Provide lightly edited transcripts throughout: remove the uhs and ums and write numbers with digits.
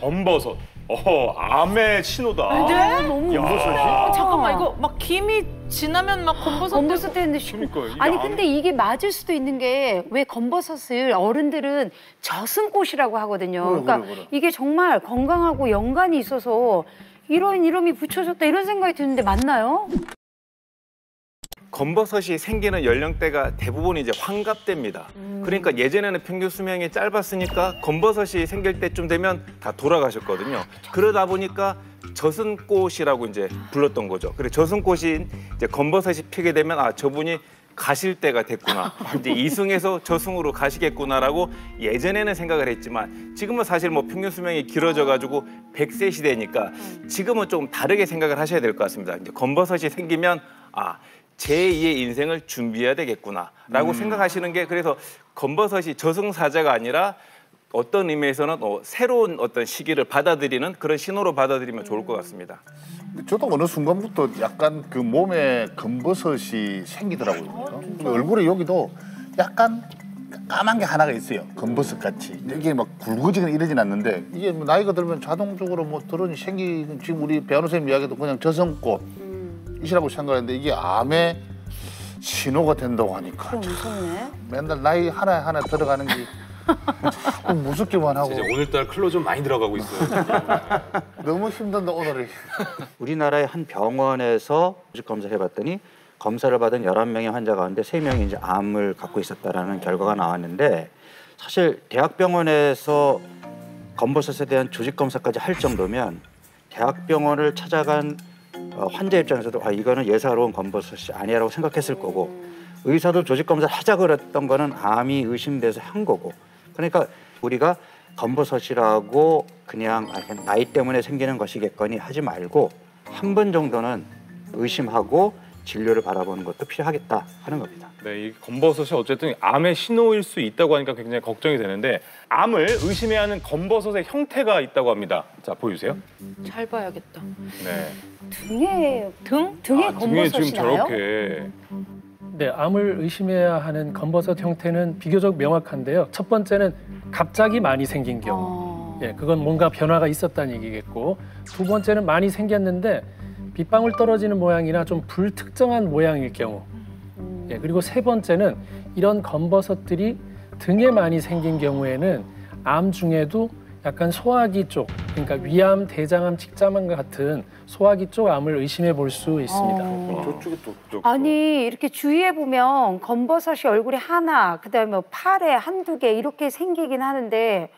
검버섯. 암의 신호다. 네? 너무 검버섯이? 잠깐만 이거 막 김이 지나면 막 검버섯 되는데 그러니까 이게 아니 근데 이게 맞을 수도 있는 게 왜 검버섯을 어른들은 저승꽃이라고 하거든요. 그러니까 이게 정말 건강하고 연관이 있어서 이런 이름이 붙여졌다 이런 생각이 드는데 맞나요? 검버섯이 생기는 연령대가 대부분 이제 환갑대입니다. 그러니까 예전에는 평균 수명이 짧았으니까 검버섯이 생길 때쯤 되면 다 돌아가셨거든요. 그러다 보니까 저승꽃이라고 이제 불렀던 거죠. 그래서 저승꽃이 이제 검버섯이 피게 되면 아 저분이 가실 때가 됐구나. 이제 이승에서 저승으로 가시겠구나라고 예전에는 생각을 했지만 지금은 사실 뭐 평균 수명이 길어져 가지고 100세 시대니까 지금은 조금 다르게 생각을 하셔야 될 것 같습니다. 이제 검버섯이 생기면 아 제2의 인생을 준비해야 되겠구나라고 생각하시는 게 그래서 검버섯이 저승사자가 아니라 어떤 의미에서는 새로운 어떤 시기를 받아들이는 그런 신호로 받아들이면 좋을 것 같습니다. 저도 어느 순간부터 약간 그 몸에 검버섯이 생기더라고요. 얼굴에 여기도 약간 까만 게 하나가 있어요. 검버섯 같이. 이게 막 굵어지거나 이러진 않는데 이게 뭐 나이가 들면 자동적으로 뭐 드론이 생기는 지금 우리 배아노 선생님 이야기도 그냥 저승꽃이라고 생각하는데 이게 암의 신호가 된다고 하니까 그럼 무섭네. 맨날 나이 하나 들어가는 게 자꾸 무섭기만 하고. 진짜 오늘따라 클로즈 많이 들어가고 있어요. 너무 힘든다 오늘이. 우리나라의 한 병원에서 조직 검사를 해봤더니 검사를 받은 11명의 환자 가운데 3명이 이제 암을 갖고 있었다라는 결과가 나왔는데 사실 대학병원에서 검버섯에 대한 조직 검사까지 할 정도면 대학병원을 찾아간 환자 입장에서도 아 이거는 예사로운 검버섯이 아니라고 생각했을 거고 의사도 조직 검사를 하자 그랬던 거는 암이 의심돼서 한 거고 그러니까 우리가 검버섯이라고 그냥 나이 때문에 생기는 것이겠거니 하지 말고 한 번 정도는 의심하고 진료를 바라보는 것도 필요하겠다 하는 겁니다. 네, 이 검버섯이 어쨌든 암의 신호일 수 있다고 하니까 굉장히 걱정이 되는데 암을 의심해야 하는 검버섯의 형태가 있다고 합니다. 자, 보여주세요. 잘 봐야겠다. 네. 등에 등에 등에 검버섯이 지금 나요? 저렇게. 네, 암을 의심해야 하는 검버섯 형태는 비교적 명확한데요. 첫 번째는 갑자기 많이 생긴 경우. 예, 그건 뭔가 변화가 있었다는 얘기겠고 두 번째는 많이 생겼는데 빗방울 떨어지는 모양이나 좀 불특정한 모양일 경우. 예, 그리고 세 번째는 이런 검버섯들이 등에 많이 생긴 경우에는 암 중에도 약간 소화기 쪽, 그러니까 위암, 대장암, 직장암 같은 소화기 쪽 암을 의심해 볼 수 있습니다. 저쪽에 또 아니 이렇게 주위에 보면 검버섯이 얼굴에 하나, 그다음에 뭐 팔에 한두 개 이렇게 생기긴 하는데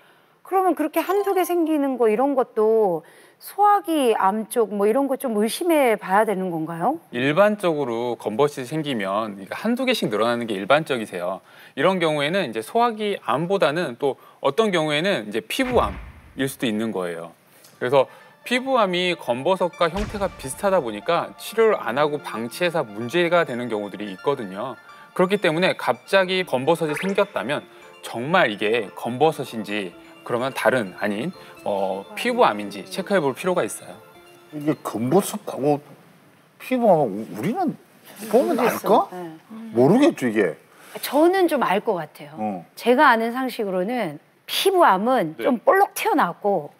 그러면 그렇게 한두 개 생기는 거 이런 것도 소화기 암 쪽 뭐 이런 거 좀 의심해 봐야 되는 건가요? 일반적으로 검버섯이 생기면 한두 개씩 늘어나는 게 일반적이세요. 이런 경우에는 이제 소화기 암보다는 또 어떤 경우에는 이제 피부암일 수도 있는 거예요. 그래서 피부암이 검버섯과 형태가 비슷하다 보니까 치료를 안 하고 방치해서 문제가 되는 경우들이 있거든요. 그렇기 때문에 갑자기 검버섯이 생겼다면 정말 이게 검버섯인지 그러면 다른 아닌 피부암인지 체크해 볼 필요가 있어요. 이게 검버섯하고 피부암 우리는 보면 알까? 네. 모르겠죠 이게. 저는 좀 알 것 같아요. 제가 아는 상식으로는 피부암은 좀 볼록 튀어나왔고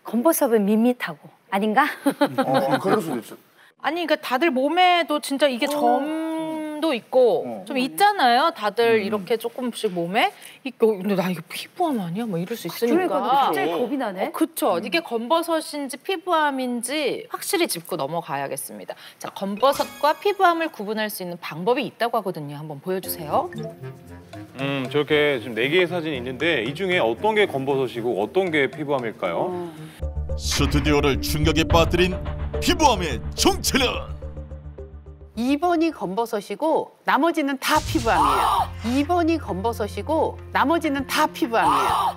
검버섯은 밋밋하고 아닌가? 그럴 수도 있어. 아니 그러니까 다들 몸에도 진짜 이게 점도 있고 좀 있잖아요. 다들 이렇게 조금씩 몸에 근데 나 이거 피부암 아니야? 뭐 이럴 수 있으니까. 그러니까 갑자기 겁이 나네. 그렇죠. 이게 검버섯인지 피부암인지 확실히 짚고 넘어가야겠습니다. 자, 검버섯과 피부암을 구분할 수 있는 방법이 있다고 하거든요. 한번 보여주세요. 저렇게 지금 4개의 사진이 있는데 이 중에 어떤 게 검버섯이고 어떤 게 피부암일까요? 스튜디오를 충격에 빠뜨린 피부암의 정체는 2번이 검버섯이고 나머지는 다 피부암이에요. 2번이 검버섯이고 나머지는 다 피부암이에요.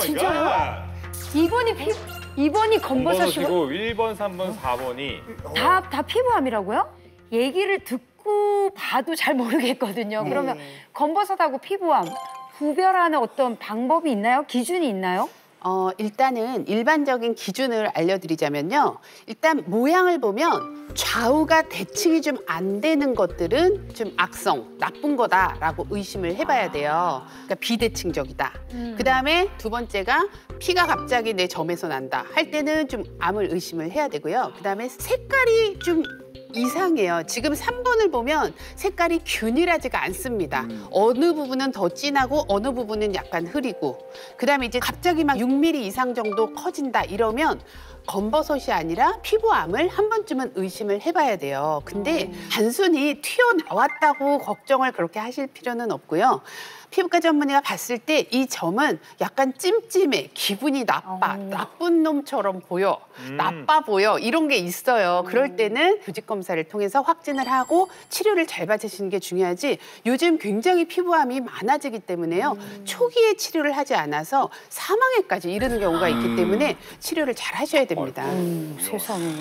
진짜요? 2번이 검버섯이고 1번, 3번, 4번이 다 피부암이라고요? 얘기를 듣고 봐도 잘 모르겠거든요. 그러면 검버섯하고 피부암 구별하는 어떤 방법이 있나요? 기준이 있나요? 일단은 일반적인 기준을 알려드리자면요. 일단 모양을 보면 좌우가 대칭이 좀 안 되는 것들은 좀 악성, 나쁜 거다라고 의심을 해봐야 돼요. 그러니까 비대칭적이다. 그다음에 두 번째가 피가 갑자기 내 점에서 난다 할 때는 좀 암을 의심을 해야 되고요. 그다음에 색깔이 좀 이상해요. 지금 3번을 보면 색깔이 균일하지가 않습니다. 어느 부분은 더 진하고 어느 부분은 약간 흐리고 그다음에 이제 갑자기 막 6mm 이상 정도 커진다 이러면 검버섯이 아니라 피부암을 한 번쯤은 의심을 해봐야 돼요. 근데 단순히 튀어나왔다고 걱정을 그렇게 하실 필요는 없고요. 피부과 전문의가 봤을 때 이 점은 약간 찜찜해, 기분이 나빠, 나쁜 놈처럼 보여, 나빠 보여 이런 게 있어요. 그럴 때는 조직 검사를 통해서 확진을 하고 치료를 잘 받으시는 게 중요하지 요즘 굉장히 피부암이 많아지기 때문에요. 초기에 치료를 하지 않아서 사망에까지 이르는 경우가 있기 때문에 치료를 잘 하셔야 됩니다. 세상에.